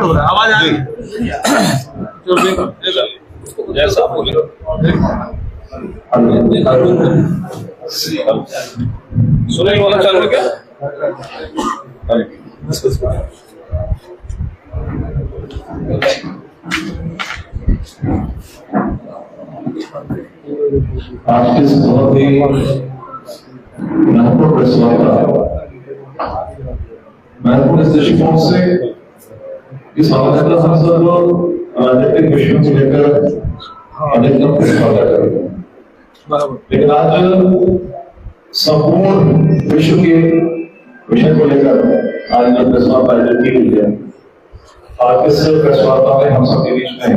Record हो रहा है, आवाज आ रही है। जैसा बोले सुनील वाला चालू है क्या? आज के इस बहुत ही महत्वपूर्ण प्रेस वार्ता महत्वपूर्ण इस दृष्टिकोण से इस वार्ता हम सब राजनीतिक विषयों को लेकर अधिकतम प्रेस वार्ता करेंगे, लेकिन आज संपूर्ण विश्व के विषय को लेकर आज जो प्रेस वार्ता आयोजित की गई है, आज इस प्रेस वार्ता में हम सबके बीच में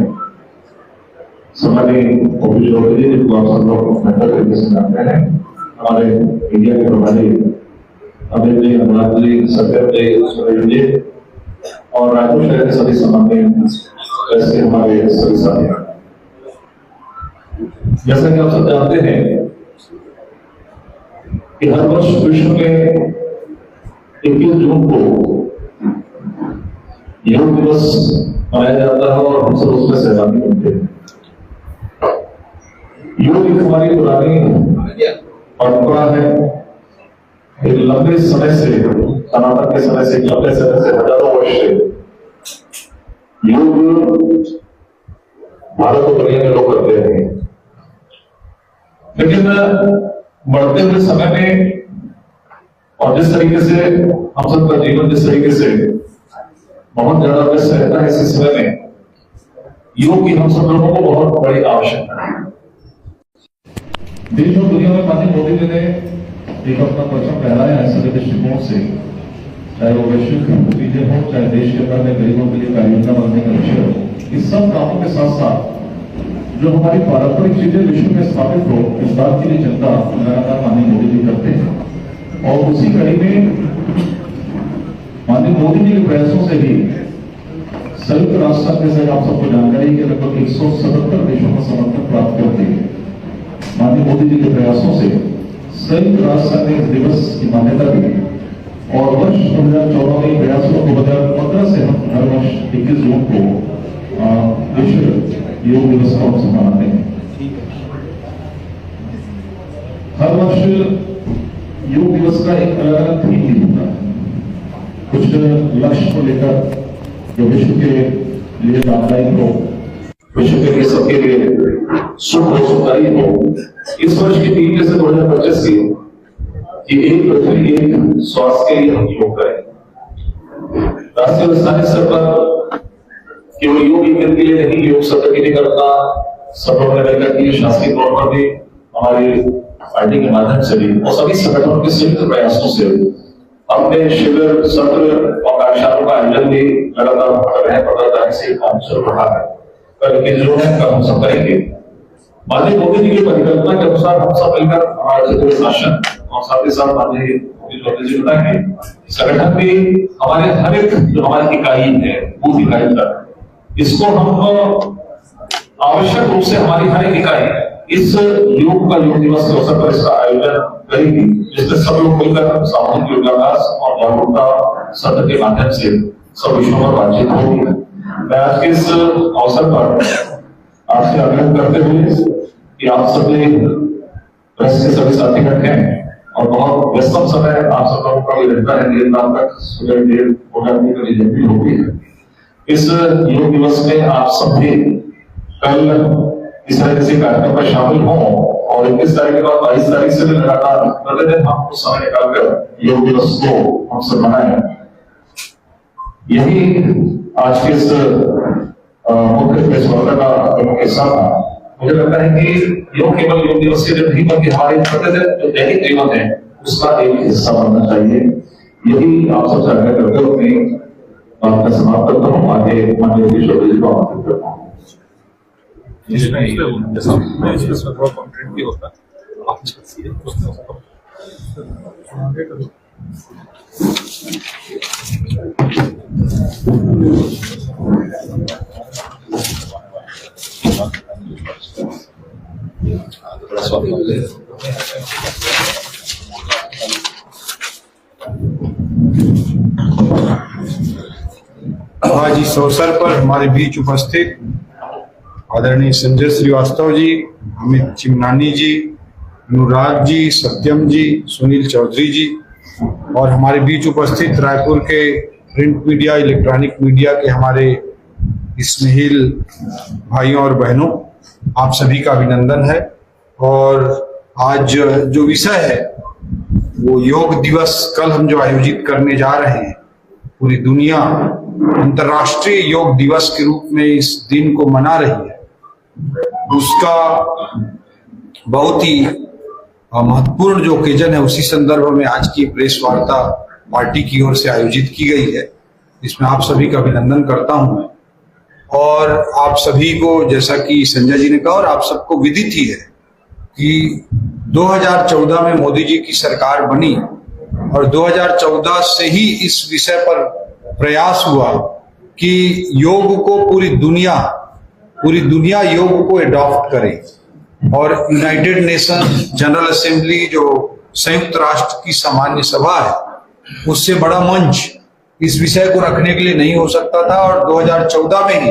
समानी ऑफिसर जिनको आप सब लोग बेहतर तरीके से जानते हैं, हमारे मीडिया के प्रभारी अमित जी, अनुराग जी, सत्यम जी, सुरेश जी और रायपुर शहर के सभी सम्मानीय ऐसे हमारे सभी साथी। जैसा कि आप सब जानते हैं कि हर वर्ष विश्व में 21 जून को योग दिवस मनाया जाता है और हम सब उसमें सहभागी होते हैं। योग एक हमारी पुरानी परंपरा है, एक लंबे समय से, सनातन के समय से, लंबे समय से, हजारों वर्ष से योग भारत और दुनिया में लोग करते हैं। लेकिन बढ़ते हुए समय में और जिस तरीके से हम सबका जीवन जिस तरीके से बहुत ज्यादा व्यस्त रहता है, इसी समय में योग की हम सब लोगों को बहुत बड़ी आवश्यकता है। देश और दुनिया में माननीय मोदी जी ने एक अपना परचम फहराया है सभी दृष्टिकोण से, चाहे वो वैश्विक चीजें हो, चाहे देश के अंदर में गरीबों के लिए कार्ययोजना बनाने का विषय हो। इस सब कामों के साथ साथ जो हमारी पारंपरिक चीजें विश्व में स्थापित हो, इस बात के लिए चिंता लगातार माननीय मोदी जी करते हैं। और उसी कड़ी में माननीय मोदी जी के प्रयासों से ही संयुक्त राष्ट्र संघ के, आप सबको जानकारी के लगभग 177 देशों का समर्थन प्राप्त करते हैं। माननीय मोदी जी के प्रयासों से संयुक्त राष्ट्र संघ ने इस दिवस की मान्यता दी और वर्ष 2014 में प्रयास 2015 से हम हर वर्ष 21 जून को विश्व योग दिवस का उत्सव मनाते हैं। हर वर्ष योग दिवस का एक अलग अलग थीम भी होता है, कुछ लक्ष्य को लेकर जो विश्व के लिए लाभदायक हो, विश्व के लिए सबके लिए सुख हो, सुखदायी हो। इस वर्ष की थीम जैसे 2025 की कि एक पृथ्वी एक स्वास्थ्य के लिए हम योग करें। राष्ट्रीय और स्थानीय स्तर पर केवल योग एक दिन के लिए नहीं, योग सत्र के लिए करना सफल रहेगा कि शासकीय तौर पर भी हमारी पार्टी के माध्यम से भी और सभी संगठनों के संयुक्त प्रयासों से अपने शिविर, सत्र और कार्यशालाओं का आयोजन भी लगातार कर रहे हैं। 15 तारीख से काम चल रहा है, कल 21 जून है, कल हम सब करेंगे। माननीय मोदी जी की परिकल्पना के अनुसार हम सब मिलकर हमारा क्षेत्रीय शासन और साथ ही साथ माननीय मोदी जी बताएंगे संगठन भी हमारे हर एक जो हमारी इकाई है, बूथ इकाई तक, इसको हम आवश्यक रूप से हमारी हर एक इकाई इस योग का योग दिवस के अवसर पर इसका आयोजन करेगी, जिसमें सब लोग मिलकर सामूहिक योगाभ्यास और जागरूकता सत्र के माध्यम से सब विषयों पर बातचीत होगी। मैं आज के इस अवसर पर आपसे आग्रह करते हुए कि आप सभी प्रेस के सभी साथीगण हैं और बहुत व्यस्तम समय आप सब लोगों का भी रहता है, देर रात तक सुबह 1:30 कभी जल्दी होती है। इस योग दिवस में आप सभी कल इस तरह से कार्यक्रम में शामिल हों और 21 तारीख के बाद 22 तारीख से भी लगातार प्रतिदिन हम कुछ समय निकालकर योग दिवस को हम सब मनाएं। यही आज के इस मुख्य प्रेस वार्ता का प्रमुख हिस्सा था। मुझे लगता है कि योग केवल योग दिवस के दिन नहीं बल्कि हमारे प्रतिदिन जो दैनिक जीवन है उसका एक हिस्सा बनना चाहिए। यही आप सबसे आग्रह करते हुए अपनी बात का समाप्त करता हूँ। आगे माननीय जी को आमंत्रित करता हूँ। इसमें थोड़ा कंटेंट भी होता है। आज आज इस अवसर पर हमारे बीच उपस्थित आदरणीय संजय श्रीवास्तव जी, अमित चिमनानी जी, अनुराग जी, सत्यम जी, सुनील चौधरी जी और हमारे बीच उपस्थित रायपुर के प्रिंट मीडिया, इलेक्ट्रॉनिक मीडिया के हमारे स्नेहिल भाइयों और बहनों, आप सभी का अभिनंदन है। और आज जो विषय है वो योग दिवस, कल हम जो आयोजित करने जा रहे हैं, पूरी दुनिया अंतर्राष्ट्रीय योग दिवस के रूप में इस दिन को मना रही है, उसका बहुत ही महत्वपूर्ण जो ओकेजन है, उसी संदर्भ में आज की प्रेस वार्ता पार्टी की ओर से आयोजित की गई है, इसमें आप सभी का अभिनंदन करता हूं मैं। और आप सभी को, जैसा कि संजय जी ने कहा और आप सबको विदित ही है कि 2014 में मोदी जी की सरकार बनी और 2014 से ही इस विषय पर प्रयास हुआ कि योग को पूरी दुनिया योग को एडॉप्ट करे। और यूनाइटेड नेशन जनरल असेंबली, जो संयुक्त राष्ट्र की सामान्य सभा है, उससे बड़ा मंच इस विषय को रखने के लिए नहीं हो सकता था। और 2014 में ही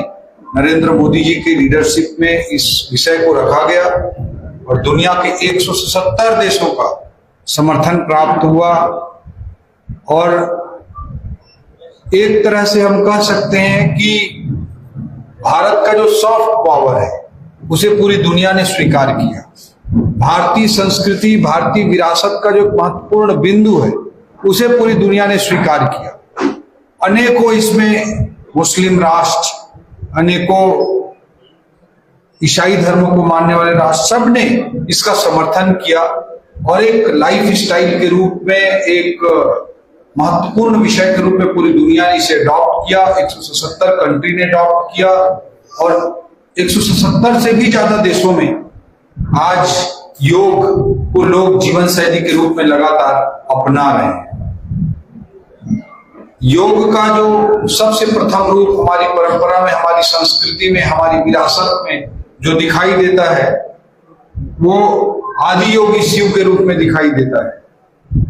नरेंद्र मोदी जी की लीडरशिप में इस विषय को रखा गया और दुनिया के 177 देशों का समर्थन प्राप्त हुआ। और एक तरह से हम कह सकते हैं कि भारत का जो सॉफ्ट पावर है उसे पूरी दुनिया ने स्वीकार किया। भारतीय संस्कृति, भारतीय विरासत का जो महत्वपूर्ण बिंदु है उसे पूरी दुनिया ने स्वीकार किया। अनेकों इसमें मुस्लिम राष्ट्र, अनेकों ईसाई धर्म को मानने वाले राष्ट्र, सब ने इसका समर्थन किया और एक लाइफ स्टाइल के रूप में, एक महत्वपूर्ण विषय के रूप में पूरी दुनिया ने इसे अडॉप्ट किया। 177 कंट्री ने अडॉप्ट किया और 177 से भी ज्यादा देशों में आज योग को लोग जीवन शैली के रूप में लगातार अपना रहे हैं। योग का जो सबसे प्रथम रूप हमारी परंपरा में, हमारी संस्कृति में, हमारी विरासत में जो दिखाई देता है वो आदि योगी शिव के रूप में दिखाई देता है।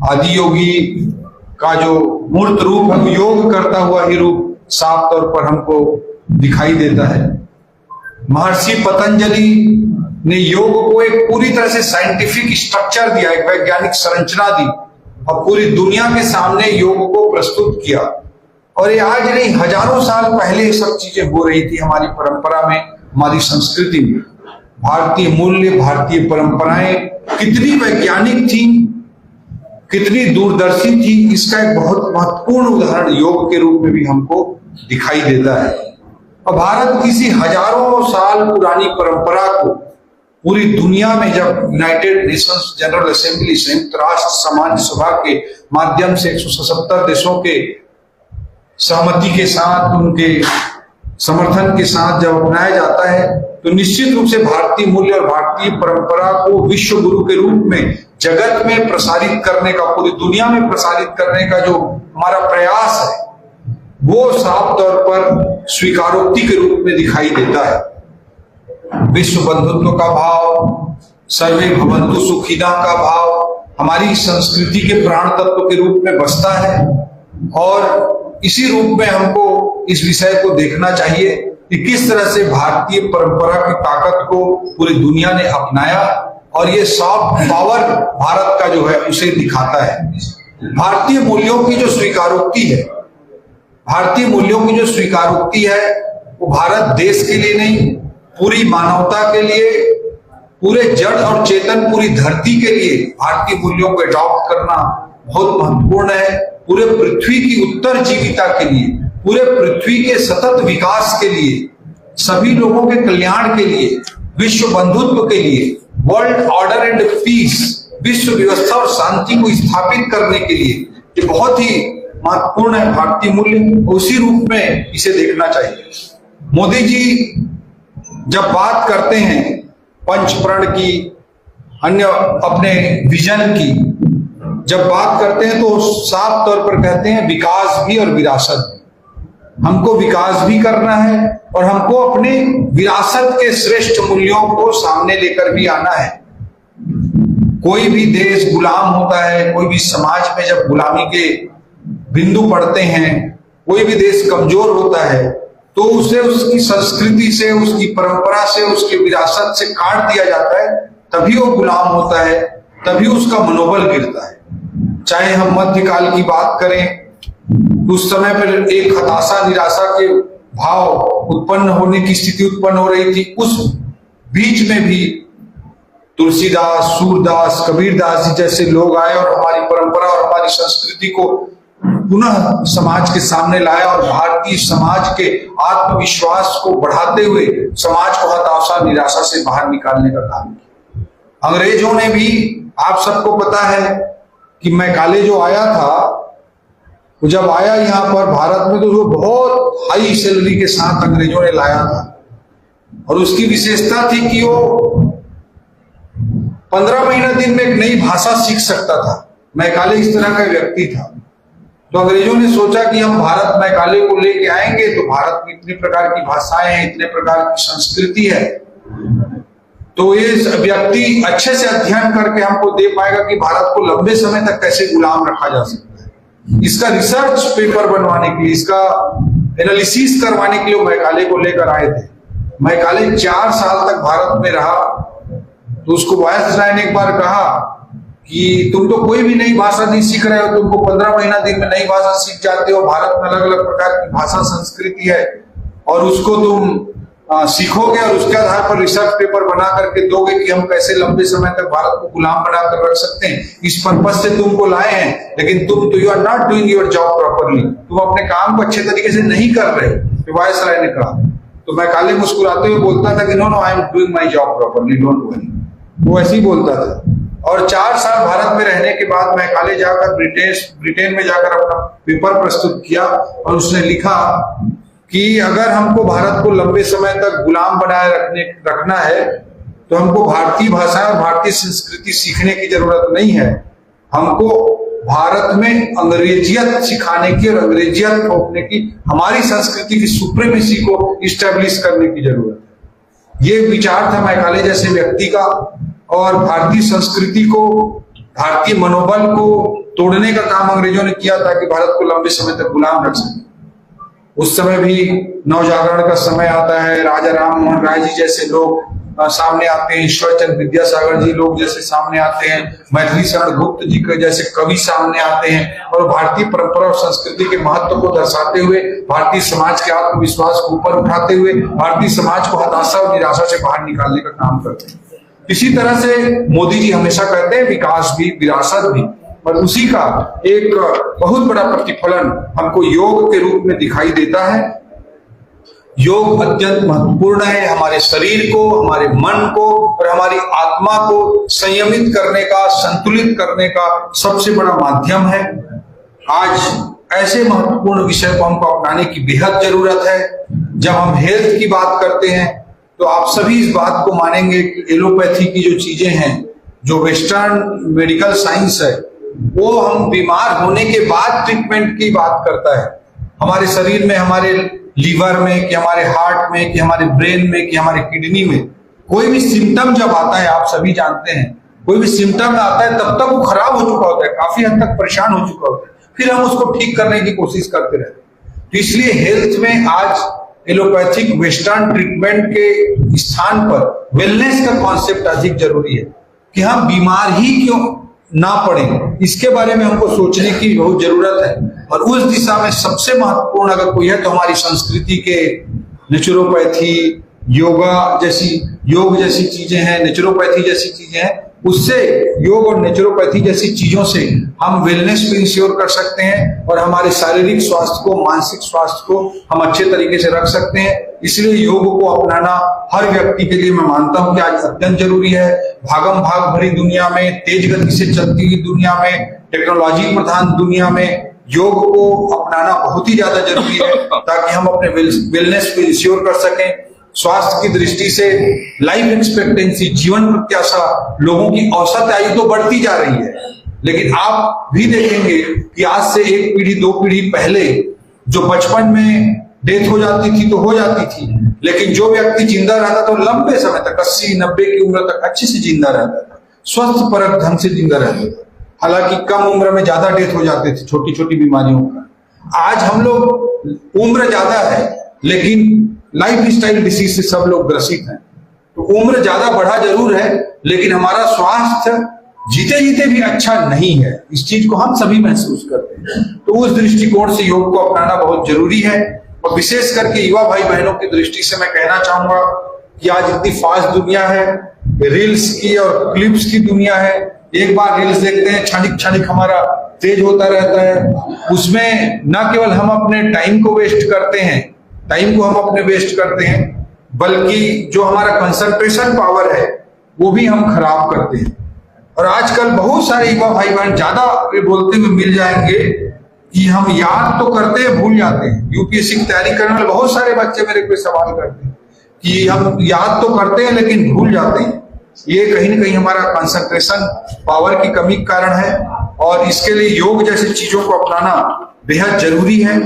आदि योगी का जो मूर्त रूप है, योग करता हुआ ही रूप साफ तौर पर हमको दिखाई देता है। महर्षि पतंजलि ने योग को एक पूरी तरह से साइंटिफिक स्ट्रक्चर दिया, एक वैज्ञानिक संरचना दी और पूरी दुनिया के सामने योग को प्रस्तुत किया। और ये आज नहीं, हजारों साल पहले ये सब चीजें हो रही थी हमारी परंपरा में, हमारी संस्कृति में। भारतीय मूल्य, भारतीय परंपराएं कितनी वैज्ञानिक थी, कितनी दूरदर्शी थी, इसका एक बहुत महत्वपूर्ण उदाहरण योग के रूप में भी हमको दिखाई देता है। और भारत किसी हजारों साल पुरानी परंपरा को पूरी दुनिया में, जब यूनाइटेड नेशंस जनरल असेंबली, संयुक्त राष्ट्र सामान्य सभा के माध्यम से 177 देशों के सहमति के साथ, उनके समर्थन के साथ जब अपनाया जाता है, तो निश्चित रूप से भारतीय मूल्य और भारतीय परंपरा को विश्व गुरु के रूप में जगत में प्रसारित करने का, पूरी दुनिया में प्रसारित करने का जो हमारा प्रयास है, वो साफ तौर पर स्वीकारोक्ति के रूप में दिखाई देता है। विश्व बंधुत्व का भाव, सर्वे भवन्तु सुखिनः का भाव हमारी संस्कृति के प्राण तत्व के रूप में बसता है। और इसी रूप में हमको इस विषय को देखना चाहिए कि किस तरह से भारतीय परंपरा की ताकत को पूरी दुनिया ने अपनाया और ये सॉफ्ट पावर भारत का जो है उसे दिखाता है। भारतीय मूल्यों की जो स्वीकारोक्ति है, भारतीय मूल्यों की जो स्वीकारोक्ति है, वो भारत देश के लिए नहीं, पूरी मानवता के लिए, पूरे जड़ और चेतन पूरी धरती के लिए भारतीय मूल्यों को अडॉप्ट करना बहुत महत्वपूर्ण है। पूरे पृथ्वी की उत्तर जीविता के लिए, पूरे पृथ्वी के सतत विकास के लिए, सभी लोगों के कल्याण के लिए, विश्व बंधुत्व के लिए, वर्ल्ड ऑर्डर एंड पीस, विश्व व्यवस्था और शांति को स्थापित करने के लिए ये बहुत ही महत्वपूर्ण है भारतीय मूल्य। उसी रूप में इसे देखना चाहिए। मोदी जी जब बात करते हैं पंचप्रण की, अन्य अपने विजन की जब बात करते हैं, तो साफ तौर पर कहते हैं विकास भी और विरासत भी। हमको विकास भी करना है और हमको अपने विरासत के श्रेष्ठ मूल्यों को सामने लेकर भी आना है। कोई भी देश गुलाम होता है, कोई भी समाज में जब गुलामी के बिंदु पड़ते हैं, कोई भी देश कमजोर होता है, तो उसे उसकी संस्कृति से, उसकी परंपरा से, उसकी विरासत से काट दिया जाता है, तभी वो गुलाम होता है, तभी उसका मनोबल गिरता है। चाहे हम मध्यकाल की बात करें, उस समय पर एक हताशा, निराशा के भाव उत्पन्न होने की स्थिति उत्पन्न हो रही थी। उस बीच में भी तुलसीदास, सूरदास, कबीरदास जी जैसे लोग आए और हमारी परंपरा और हमारी संस्कृति को पुनः समाज के सामने लाया और भारतीय समाज के आत्मविश्वास को बढ़ाते हुए समाज को हताशा, निराशा से बाहर निकालने का काम किया। अंग्रेजों ने भी, आप सबको पता है कि मैकाले जो आया था, वो जब आया यहाँ पर भारत में तो वो बहुत हाई सैलरी के साथ अंग्रेजों ने लाया था और उसकी विशेषता थी कि वो 15 महीना दिन में एक नई भाषा सीख सकता था। मैकाले इस तरह का व्यक्ति था। तो अंग्रेजों ने सोचा कि हम भारत मैकाले को लेके आएंगे तो भारत में इतने प्रकार की भाषाएं हैं, इतने प्रकार की संस्कृति है, तो ये व्यक्ति अच्छे से अध्ययन करके हमको दे पाएगा कि भारत को लंबे समय तक कैसे गुलाम रखा जा सकता है। इसका रिसर्च पेपर बनवाने के लिए, इसका एनालिसिस करवाने के लिए मैकाले को लेकर आए थे। मैकाले 4 साल तक भारत में रहा। तो उसको वायसराय ने एक बार कहा कि तुम तो कोई भी नई भाषा नहीं सीख रहे हो, तुमको 15 महीना दिन में नई भाषा सीख जाते हो। भारत में अलग अलग प्रकार की भाषा संस्कृति है और उसको तुम सीखोगे और उसके आधार पर रिसर्च पेपर बना करके दोगे कि हम कैसे लंबे समय तक भारत को गुलाम बनाकर रख सकते हैं। इस पर्पस से तुमको लाए हैं, लेकिन तुम तो you are not doing your job properly, तुम अपने काम को अच्छे तरीके से नहीं कर रहे। तो वायसराय ने कहा। तो मैकाले मुस्कुराते हुए बोलता था कि no no, I am doing my job properly, don't worry. वो ऐसे ही बोलता था। और 4 साल भारत में रहने के बाद मैकाले जाकर ब्रिटेन में जाकर अपना पेपर प्रस्तुत किया और उसने लिखा कि अगर हमको भारत को लंबे समय तक गुलाम बनाए रखना है तो हमको भारतीय भाषा और भारतीय संस्कृति सीखने की जरूरत नहीं है, हमको भारत में अंग्रेजियत सिखाने की और अंग्रेजियत थोपने की, हमारी संस्कृति की सुप्रीमेसी को इस्टेब्लिश करने की जरूरत है। ये विचार था मैकाले जैसे व्यक्ति का और भारतीय संस्कृति को, भारतीय मनोबल को तोड़ने का काम अंग्रेजों ने किया ताकि भारत को लंबे समय तक गुलाम रख सके। उस समय भी नवजागरण का समय आता है, राजा राम मोहन राय जी जैसे लोग सामने आते हैं, ईश्वरचंद्र विद्यासागर जी लोग जैसे सामने आते हैं, मैथिली शरण गुप्त जी के जैसे कवि सामने आते हैं और भारतीय परंपरा और संस्कृति के महत्व को दर्शाते हुए, भारतीय समाज के आत्मविश्वास को ऊपर उठाते हुए, भारतीय समाज को हताशा और निराशा से बाहर निकालने का काम करते हैं। इसी तरह से मोदी जी हमेशा कहते हैं विकास भी, विरासत भी, और उसी का एक बहुत बड़ा प्रतिफलन हमको योग के रूप में दिखाई देता है। योग अत्यंत महत्वपूर्ण है, हमारे शरीर को, हमारे मन को और हमारी आत्मा को संयमित करने का, संतुलित करने का सबसे बड़ा माध्यम है। आज ऐसे महत्वपूर्ण विषय को हमको अपनाने की बेहद जरूरत है। जब हम हेल्थ की बात करते हैं तो आप सभी इस बात को मानेंगे कि एलोपैथी की जो चीजें हैं, जो वेस्टर्न मेडिकल साइंस है, वो हम बीमार होने के बाद ट्रीटमेंट की बात करता है। हमारे शरीर में, हमारे लीवर में, कि हमारे हार्ट में, कि हमारे ब्रेन में, कि हमारे किडनी में कोई भी सिम्टम जब आता है, आप सभी जानते हैं, कोई भी सिम्टम आता है तब तक वो खराब हो चुका होता है, काफी हद तक परेशान हो चुका होता है, फिर हम उसको ठीक करने की कोशिश करते रहते हैं। तो इसलिए हेल्थ में आज एलोपैथिक वेस्टर्न ट्रीटमेंट के स्थान पर वेलनेस का कॉन्सेप्ट अधिक जरूरी है कि हम बीमार ही क्यों ना पड़े, इसके बारे में हमको सोचने की बहुत जरूरत है। और उस दिशा में सबसे महत्वपूर्ण अगर कोई है तो हमारी संस्कृति के नेचुरोपैथी, योग जैसी चीजें हैं, नेचुरोपैथी जैसी चीजें हैं, उससे योग और नेचुरोपैथी जैसी चीजों से हम वेलनेस को इंश्योर कर सकते हैं और हमारे शारीरिक स्वास्थ्य को, मानसिक स्वास्थ्य को हम अच्छे तरीके से रख सकते हैं। इसलिए योग को अपनाना हर व्यक्ति के लिए मैं मानता हूं कि आज अत्यंत जरूरी है। भागम भाग भरी दुनिया में, तेज गति से चलती हुई दुनिया में, टेक्नोलॉजी प्रधान दुनिया में योग को अपनाना बहुत ही ज्यादा जरूरी है ताकि हम अपने वेलनेस को इंश्योर कर सकें। स्वास्थ्य की दृष्टि से लाइफ एक्सपेक्टेंसी, जीवन प्रत्याशा, लोगों की औसत आयु तो बढ़ती जा रही है, लेकिन आप भी देखेंगे कि आज से 1 पीढ़ी 2 पीढ़ी पहले जो बचपन में डेथ हो जाती थी तो हो जाती थी, लेकिन जो व्यक्ति जिंदा रहता था तो लंबे समय तक 80-90 की उम्र तक अच्छे से जिंदा रहता था, स्वस्थ परक ढंग से जिंदा रहता था। हालांकि कम उम्र में ज्यादा डेथ हो जाते थे छोटी छोटी बीमारियों का। आज हम लोग उम्र ज्यादा है लेकिन लाइफ स्टाइल डिसीज से सब लोग ग्रसित हैं। तो उम्र ज्यादा बढ़ा जरूर है, लेकिन हमारा स्वास्थ्य जीते जीते भी अच्छा नहीं है। इस चीज को हम सभी महसूस करते हैं। तो उस दृष्टिकोण से योग को अपनाना बहुत जरूरी है। और विशेष करके युवा भाई बहनों की दृष्टि से मैं कहना चाहूंगा कि आज इतनी फास्ट दुनिया है, रील्स की और क्लिप्स की दुनिया है। एक बार रील्स देखते हैं, क्षणिक क्षणिक हमारा तेज होता रहता है। उसमें न केवल हम अपने टाइम को वेस्ट करते हैं, टाइम को हम अपने वेस्ट करते हैं, बल्कि जो हमारा कंसंट्रेशन पावर है वो भी हम खराब करते हैं। और आजकल बहुत सारे युवा भाई बहन ज्यादा बोलते हुए मिल जाएंगे कि हम याद तो करते हैं, भूल जाते हैं। यूपीएससी की तैयारी करने वाले बहुत सारे बच्चे मेरे को सवाल करते हैं कि हम याद तो करते हैं लेकिन भूल जाते हैं। ये कहीं ना कहीं हमारा कंसंट्रेशन पावर की कमी के कारण है, और इसके लिए योग जैसी चीजों को अपनाना बेहद जरूरी है।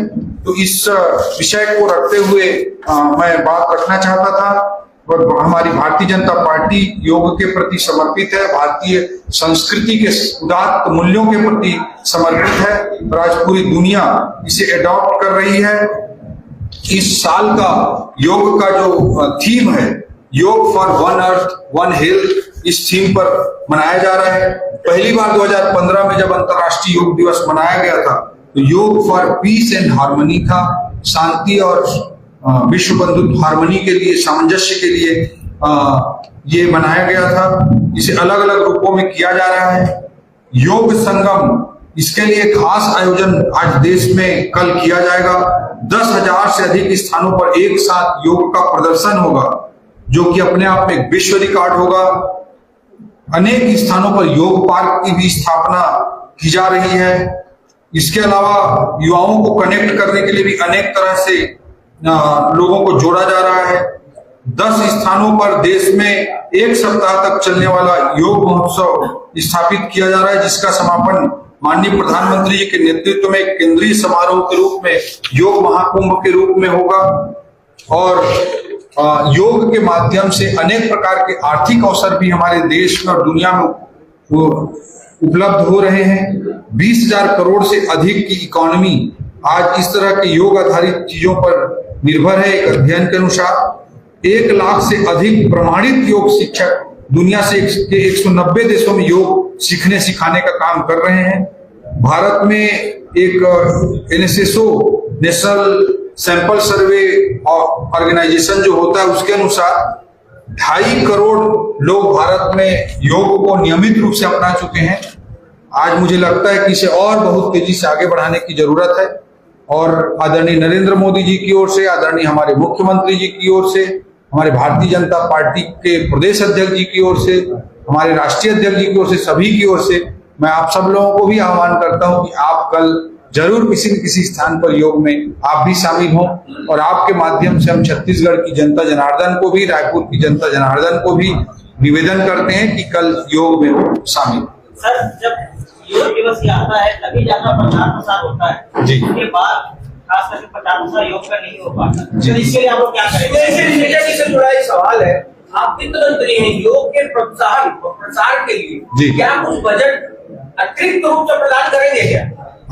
तो इस विषय को रखते हुए मैं बात रखना चाहता था। और हमारी भारतीय जनता पार्टी योग के प्रति समर्पित है, भारतीय संस्कृति के उदात्त मूल्यों के प्रति समर्पित है, और आज पूरी दुनिया इसे अडॉप्ट कर रही है। इस साल का योग का जो थीम है, योग for one earth one health, इस थीम पर मनाया जा रहा है। पहली बार 2015 में जब अंतर्राष्ट्रीय योग दिवस मनाया गया था तो योग फॉर पीस एंड हार्मनी था, शांति और विश्व बंधुत्व हार्मनी के लिए, सामंजस्य के लिए ये बनाया गया था। इसे अलग अलग रूपों में किया जा रहा है। योग संगम, इसके लिए खास आयोजन आज देश में कल किया जाएगा। 10,000 से अधिक स्थानों पर एक साथ योग का प्रदर्शन होगा, जो कि अपने आप में एक विश्व रिकॉर्ड होगा। अनेक स्थानों पर योग पार्क की भी स्थापना की जा रही है। इसके अलावा युवाओं को कनेक्ट करने के लिए भी अनेक तरह से लोगों को जोड़ा जा रहा है। 10 स्थानों पर देश में एक सप्ताह तक चलने वाला योग महोत्सव स्थापित किया जा रहा है, जिसका समापन माननीय प्रधानमंत्री जी के नेतृत्व में केंद्रीय समारोह के रूप में योग महाकुंभ के रूप में होगा। और योग के माध्यम से अनेक प्रकार के आर्थिक अवसर भी हमारे देश में और दुनिया में उपलब्ध हो रहे हैं। 20,000 करोड़ से अधिक की इकोनॉमी आज इस तरह के योग आधारित चीजों पर निर्भर है। एक अध्ययन के अनुसार 1 लाख से अधिक प्रमाणित योग शिक्षक दुनिया से 190 देशों में योग सीखने सिखाने का काम कर रहे हैं। भारत में एक NSSO national sample survey organisation जो होता है, उसके अनुसार 2.5 करोड़ लोग भारत में योग को नियमित रूप से अपना चुके हैं। आज मुझे लगता है कि इसे और बहुत तेजी से आगे बढ़ाने की जरूरत है। और आदरणीय नरेंद्र मोदी जी की ओर से, आदरणीय हमारे मुख्यमंत्री जी की ओर से, हमारे भारतीय जनता पार्टी के प्रदेश अध्यक्ष जी की ओर से, हमारे राष्ट्रीय अध्यक्ष जी की ओर से, सभी की ओर से मैं आप सब लोगों को भी आह्वान करता हूं कि आप कल जरूर किसी न किसी स्थान पर योग में आप भी शामिल हों। और आपके माध्यम से हम छत्तीसगढ़ की जनता जनार्दन को भी, रायपुर की जनता जनार्दन को भी निवेदन करते हैं कि कल योग में वो शामिल। सर, जब योग दिवस आता है तभी ज्यादा प्रचार प्रसार होता है जी, उसके बाद खास करके प्रचार प्रसार योग का नहीं हो पाता। तो इसके लिए आप लोग क्या करेंगे? इससे रिलेटेड से जुड़ा एक सवाल है, आप वित्त मंत्री हैं, योग के प्रोत्साहन प्रसार के लिए क्या कुछ बजट अतिरिक्त रूप से प्रदान करेंगे क्या?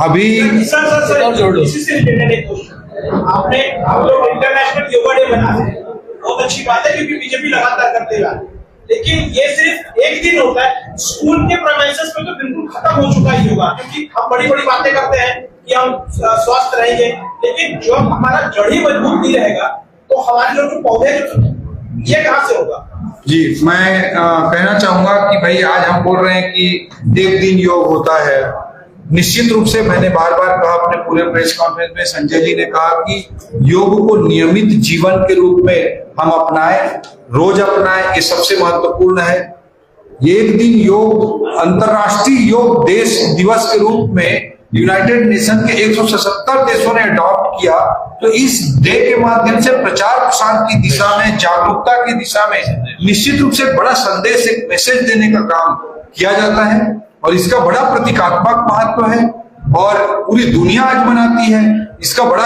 अभी इसी से रिलेटेड एक क्वेश्चन, आपने आप लोग इंटरनेशनल योगा डे मना रहे हैं, बहुत अच्छी बात है क्योंकि बीजेपी लगातार करते जा रही है, लेकिन ये सिर्फ एक दिन होता है। स्कूल के प्रेमाइसेस पे तो बिल्कुल खत्म हो चुका है योगा, क्योंकि हम बड़ी बड़ी बातें करते हैं कि हम स्वस्थ रहेंगे, लेकिन जो हमारा जड़ ही मजबूत नहीं रहेगा तो हमारे जो पौधे ये कहां से होगा? जी, मैं कहना चाहूंगा कि भाई आज हम बोल रहे हैं कि एक दिन योग होता है। निश्चित रूप से मैंने बार बार कहा अपने पूरे प्रेस कॉन्फ्रेंस में, संजय जी ने कहा कि योग को नियमित जीवन के रूप में हम अपनाएं, रोज अपनाएं, ये सबसे महत्वपूर्ण है। एक दिन योग अंतरराष्ट्रीय योग दिवस के रूप में यूनाइटेड नेशन के 177 देशों ने अडॉप्ट किया। तो इस डे के माध्यम से प्रचार प्रसार की दिशा में, जागरूकता की दिशा में निश्चित रूप से बड़ा संदेश, एक मैसेज देने का काम किया जाता है, और इसका बड़ा प्रतीकात्मक महत्व है और पूरी दुनिया आज मनाती है। इसका बड़ा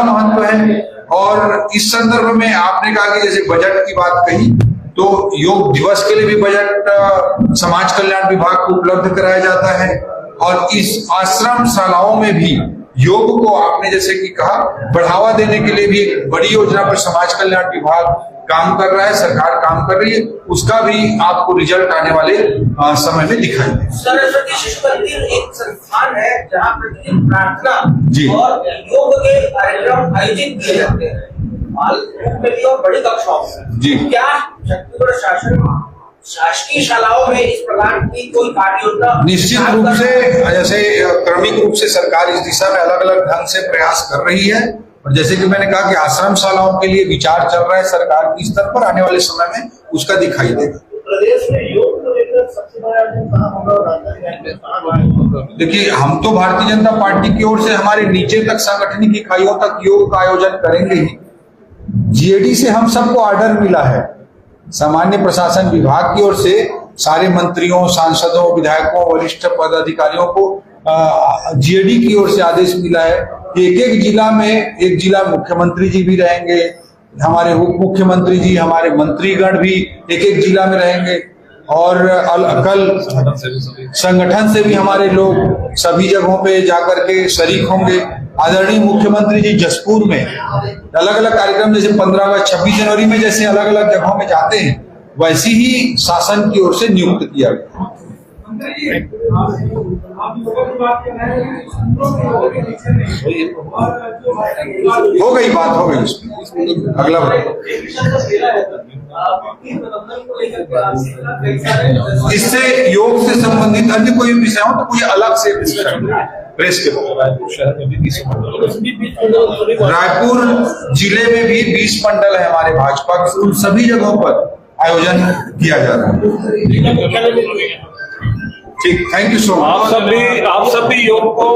महत्व है। और इस संदर्भ में आपने कहा कि जैसे बजट की बात कही, तो योग दिवस के लिए भी बजट समाज कल्याण विभाग को उपलब्ध कराया जाता है, और इस आश्रम शालाओं में भी योग को आपने जैसे कि कहा बढ़ावा देने के लिए भी एक बड़ी योजना पर समाज कल्याण विभाग काम कर रहा है, सरकार काम कर रही है, उसका भी आपको रिजल्ट आने वाले समय में दिखाई देगा। सरस्वती शिशु मंदिर एक संस्थान है जहाँ प्रतिदिन प्रार्थना जी। और योग के कार्यक्रम आयोजित किए जाते हैं, में भी और बड़ी कक्षाओं में। जी। क्या छत्तीसगढ़ शासन शासकीय शालाओं में इस प्रकार की कोई कार्य योजना निश्चित रूप से जैसे क्रमिक रूप से सरकार इस दिशा में अलग अलग ढंग से प्रयास कर रही है, और जैसे कि मैंने कहा कि आश्रम शालाओं के लिए विचार चल रहा है सरकार की स्तर पर, आने वाले समय में उसका दिखाई देगा। प्रदेश में योग को लेकर सबसे बड़ा कहाँ होगा? देखिए, हम तो भारतीय जनता पार्टी की ओर से हमारे नीचे तक सांगठनिक इकाइयों तक योग का आयोजन करेंगे ही। जीएडी से हम सबको ऑर्डर मिला है, सामान्य प्रशासन विभाग की ओर से सारे मंत्रियों, सांसदों, विधायकों, वरिष्ठ पदाधिकारियों को जीएडी की ओर से आदेश मिला है कि एक एक जिला में, एक जिला मुख्यमंत्री जी भी रहेंगे, हमारे उप मुख्यमंत्री जी, हमारे मंत्रीगण भी एक एक जिला में रहेंगे, और कल संगठन से भी हमारे लोग सभी जगहों पे जाकर के शरीक होंगे। आदरणीय मुख्यमंत्री जी जसपुर में अलग अलग कार्यक्रम, जैसे 15 अगस्त 26 जनवरी में जैसे अलग अलग जगहों में जाते हैं, वैसी ही शासन की ओर से नियुक्त किया गया। हो गई बात, हो गई उसमें अगला इससे योग से संबंधित अन्य कोई विषय हो तो कोई अलग से प्रेस के रायपुर जिले में भी 20 मंडल है हमारे भाजपा के, उन सभी जगहों पर आयोजन किया जा रहा है। ठीक, थैंक यू सो मच। आप सब भी योग को